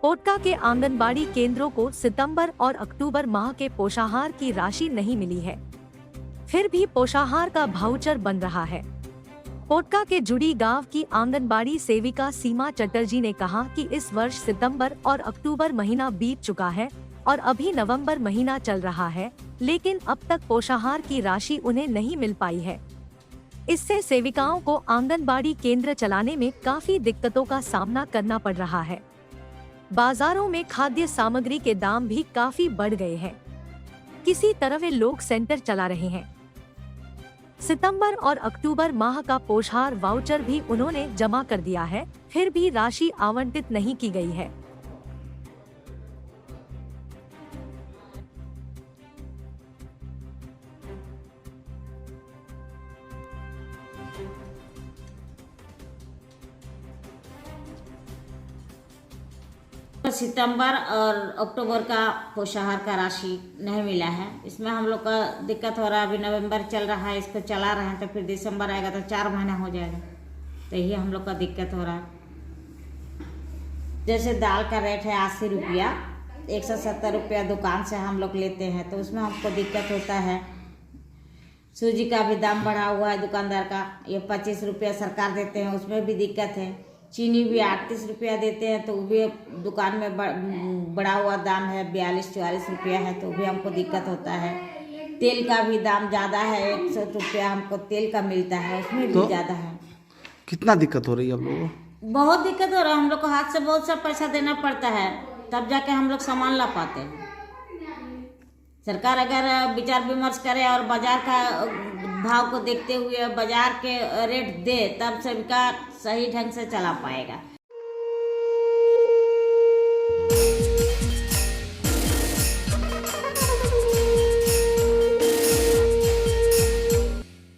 पोटका के आंगनबाड़ी केंद्रों को सितंबर और अक्टूबर माह के पोषाहार की राशि नहीं मिली है, फिर भी पोषाहार का भाउचर बन रहा है। पोटका के जुड़ी गांव की आंगनबाड़ी सेविका सीमा चटर्जी ने कहा कि इस वर्ष सितंबर और अक्टूबर महीना बीत चुका है और अभी नवंबर महीना चल रहा है, लेकिन अब तक पोषाहार की राशि उन्हें नहीं मिल पाई है। इससे सेविकाओं को आंगनबाड़ी केंद्र चलाने में काफी दिक्कतों का सामना करना पड़ रहा है। बाजारों में खाद्य सामग्री के दाम भी काफी बढ़ गए हैं। किसी तरह वे लोग सेंटर चला रहे हैं। सितंबर और अक्टूबर माह का पोषाहार वाउचर भी उन्होंने जमा कर दिया है, फिर भी राशि आवंटित नहीं की गई है। सितंबर और अक्टूबर का पोषाहार का राशि नहीं मिला है। इसमें हम लोग का दिक्कत हो रहा है। अभी नवंबर चल रहा है, इसको चला रहे हैं, तो फिर दिसंबर आएगा तो 4 महीना हो जाएगा, तो यही हम लोग का दिक्कत हो रहा है। जैसे दाल का रेट है 80 रुपया, 170 रुपया दुकान से हम लोग लेते हैं, तो उसमें हमको दिक्कत होता है। सूजी का भी दाम बढ़ा हुआ है दुकानदार का, ये 25 रुपया सरकार देते हैं, उसमें भी दिक्कत है। चीनी भी 38 रुपया देते हैं, तो वो भी दुकान में बढ़ा हुआ दाम है, 42-44 रुपया है, तो भी हमको दिक्कत होता है। तेल का भी दाम ज़्यादा है, 100 रुपया हमको तेल का मिलता है, उसमें भी ज़्यादा है। कितना दिक्कत हो रही है आप लोगों को? बहुत दिक्कत हो रहा है। हम लोग को हाथ से बहुत सा पैसा देना पड़ता है, तब जाके हम लोग सामान ला पाते हैं। सरकार अगर विचार विमर्श करे और बाजार का भाव को देखते हुए बाजार के रेट दे, तब सबका सही ढंग से चला पाएगा।